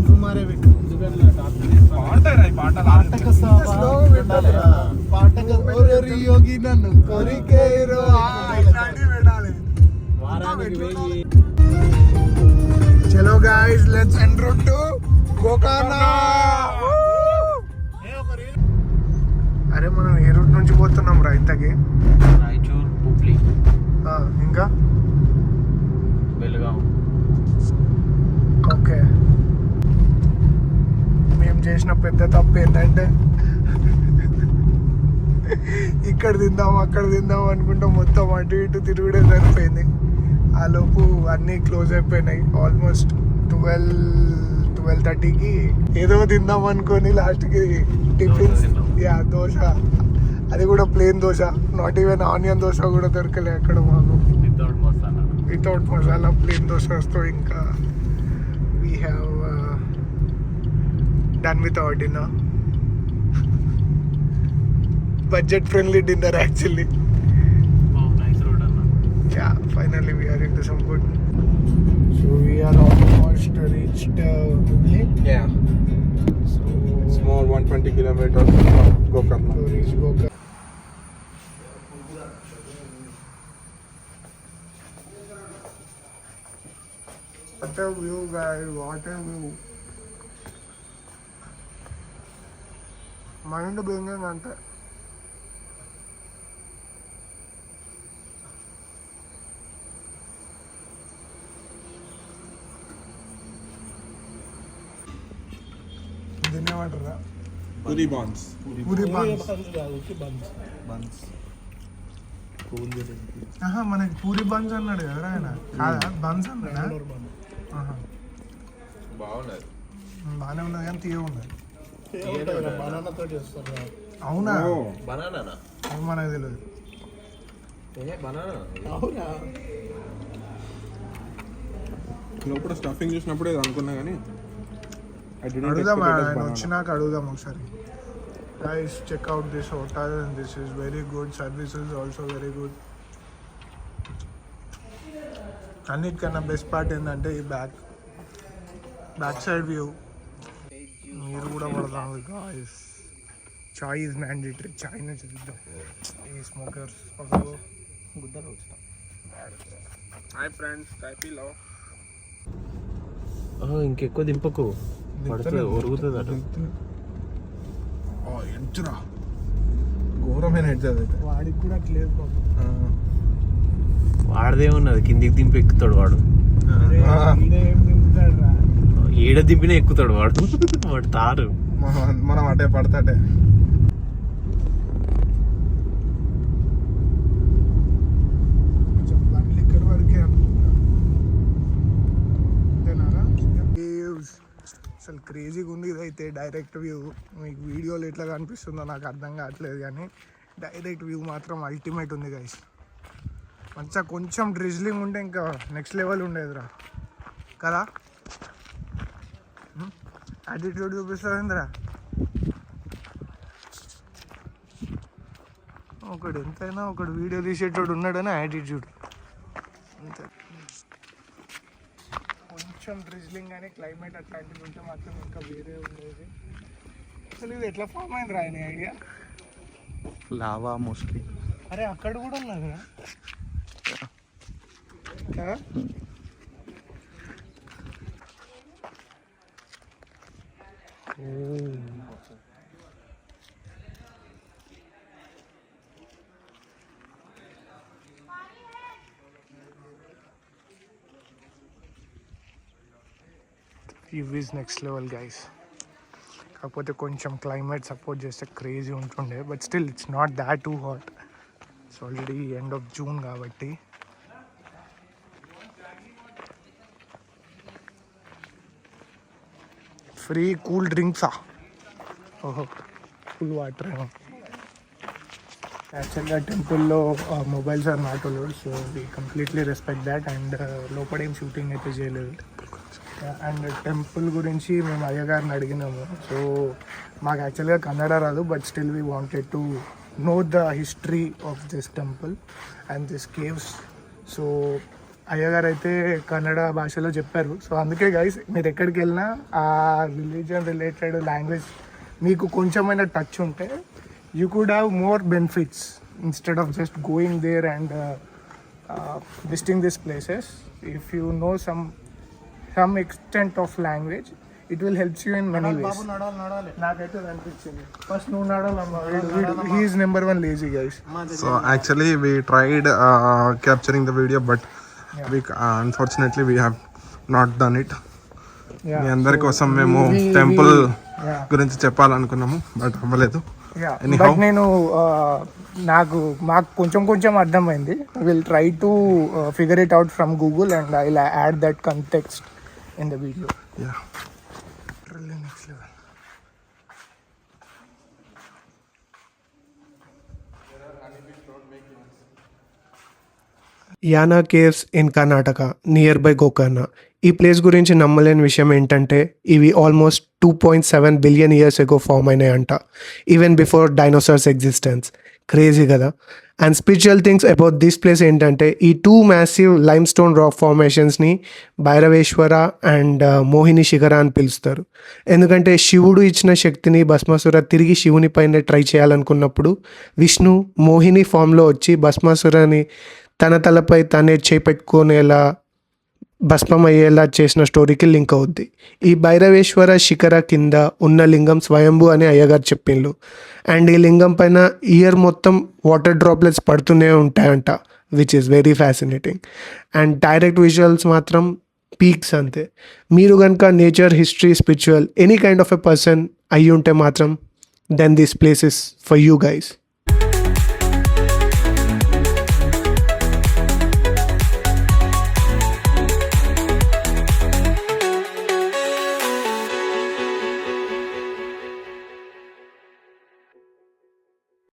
కుమారే పెట్టు యోగి నన్ను కొరికేరో చలో guys let's en route to Gokarna. అరే మనం ఏ రూట్ నుంచి పోతున్నాం రా ఇంతకి? రాయచూర్, హుబ్లీ, ఇంకా బెల్గాం. ఓకే, మేము చేసిన పెద్ద తప్పు ఏంటంటే ఇక్కడ తిందాం అక్కడ తిందాం అనుకుంటా మొత్తం అటు ఇటు తిరుగుడే సరిపోయింది. ఆ లోపు అన్నీ క్లోజ్ అయిపోయినాయి. ఆల్మోస్ట్ 12:30కి ఏదో తిందాం అనుకొని లాస్ట్కి టిఫిన్స్, దోశ, అది కూడా plain dosa, not even onion dosa కూడా దొరకలే అక్కడ మాకు. వితౌట్ మసాలా ప్లేన్ దోశ వస్తూ ఇంకా we have done with our dinner. Budget friendly dinner actually. Yeah, finally we are into some good. So we are almost reached Hubli. Yeah. So It's more 120 kilometers from Gokarna. to reach Gokarna. What a view, guys! What a view! Mind blowing ante. ధన్యవాదాలు. Puri buns. Puri buns. మనకి puri buns అన్నాడు కదా ఆయన, కాదా buns అన్నాడా? బాగున్నది. బాగానే ఉన్నది కానీ తీయ ఉన్నది. అవునా? బనానా అది మనకు తెలియదు. లోపల స్టఫింగ్ చూసినప్పుడు ఇది అనుకున్నా కానీ అడుగుదాం, ఆయన వచ్చినాక అడుగుదాం ఒకసారి. Guys, check out this hotel and this is very good. Service is also very good. అన్నిటికన్నా బెస్ట్ పార్ట్ ఏంటంటే ఈ బ్యాక్ సైడ్ వ్యూ. మీరు కూడా పడతాం. Guys, chai is mandatory. చాయ్ నుంచి చూద్దాం. ఈ స్మోకర్స్ గుద్దలు వచ్చాం. Hi friends, coffee love. ఇంకెక్కువ దింపకు, పడుతుంది, ఒరుగుతుంది అటు. ఎంచురా ఘోరమైన హెడ్ అది. వాడికి కూడా క్లియర్ వాడదే ఉన్నది, కిందికి దింపి ఎక్కుతాడు వాడు. ఏడ దింపినా ఎక్కుతాడు వాడు. వాడు తారు. మనం అటే పడతాటే. ఇక్కడ వరకే అనుకుంటా. అసలు క్రేజీగా ఉంది ఇదైతే. డైరెక్ట్ వ్యూ మీకు వీడియోలో ఎట్లా కనిపిస్తుందో నాకు అర్థం కావట్లేదు, కానీ డైరెక్ట్ వ్యూ మాత్రం అల్టిమేట్ ఉంది గైస్. మంచిగా కొంచెం డ్రిజ్లింగ్ ఉంటే ఇంకా నెక్స్ట్ లెవెల్ ఉండేదిరా కదా. యాటిట్యూడ్ చూపిస్తుందిరా ఒకడు. ఎంతైనా ఒకడు వీడియో తీసేటోడు ఉన్నాడని యాటిట్యూడ్ అంతే. కొంచెం డ్రిజ్లింగ్ కానీ క్లైమేట్ అట్లాంటివి ఉంటే మాత్రం ఇంకా వేరే ఉండేది. అసలు ఇది ఎట్లా ఫామ్ అయింది రా ఆయన ఐడియా? Lava mostly. అరే అక్కడ కూడా ఉన్నది. View is next level guys. కాకపోతే కొంచెం క్లైమేట్ సపోర్ట్ చేస్తే క్రేజీ ఉంటుండే, but still it's not that too hot. It's already end of June కాబట్టి. ఫ్రీ కూల్ డ్రింక్సా? ఓహో, కూల్ వాటర్ ఏమో. యాక్చువల్గా టెంపుల్లో mobiles are not allowed, so we completely respect that. And లోపల ఏం షూటింగ్ అయితే చేయలేదు. అండ్ టెంపుల్ గురించి మేము అయ్యగారిని అడిగినాము. సో మాకు యాక్చువల్గా కన్నడ రాదు, but still we wanted to know the history of this temple and this caves. So అయ్యగారు అయితే కన్నడ భాషలో చెప్పారు. సో అందుకే గైస్ మీరు ఎక్కడికి వెళ్ళినా ఆ రిలీజియన్ రిలేటెడ్ లాంగ్వేజ్ మీకు కొంచెమైనా టచ్ ఉంటే you could have more benefits instead of just going there and visiting this places. If you know some extent of language it will helps you in many ways. నాకైతే అది అనిపించింది. First నువ్వు నడాలమ్మా, he's number 1 lazy guys. So actually we tried capturing the video but we unfortunately we have not done it. మీ అందరి కోసం మేము temple గురించి చెప్పాలనుకున్నాము బట్ అవ్వలేదు. బట్ నేను మాకు కొంచెం అర్థమైంది. Will try to figure it out from Google and I will add that context in the video. Next level. Yana caves in Karnataka nearby Gokarna. ఈ ప్లేస్ గురించి నమ్మలేని విషయం ఏంటంటే ఇవి almost 2.7 billion years ago form అయినాయంట, even before dinosaurs existence. Crazy కదా. And spiritual things about this place ఏంటంటే ఈ 2 మ్యాసివ్ లైమ్ స్టోన్ రాక్ ఫార్మేషన్స్ని భైరవేశ్వర అండ్ మోహిని శిఖర అని పిలుస్తారు. ఎందుకంటే శివుడు ఇచ్చిన శక్తిని భస్మాసుర తిరిగి శివుని పైన ట్రై చేయాలనుకున్నప్పుడు విష్ణు మోహిని ఫామ్లో వచ్చి భస్మాసురని తన తలపై తనే చేపెట్టుకునేలా భస్మం అయ్యేలా చేసిన స్టోరీకి లింక్ అవుద్ది. ఈ భైరవేశ్వర శిఖర కింద ఉన్న లింగం స్వయంభూ అని అయ్యగారు చెప్పిండ్రు. అండ్ ఈ లింగం పైన ఇయర్ మొత్తం వాటర్ డ్రాప్లెట్స్ పడుతూనే ఉంటాయంట, which is very fascinating. And direct visuals మాత్రం పీక్స్ అంతే. మీరు కనుక nature, history, spiritual any kind of a person అయ్యి ఉంటే మాత్రం then this place is for you guys.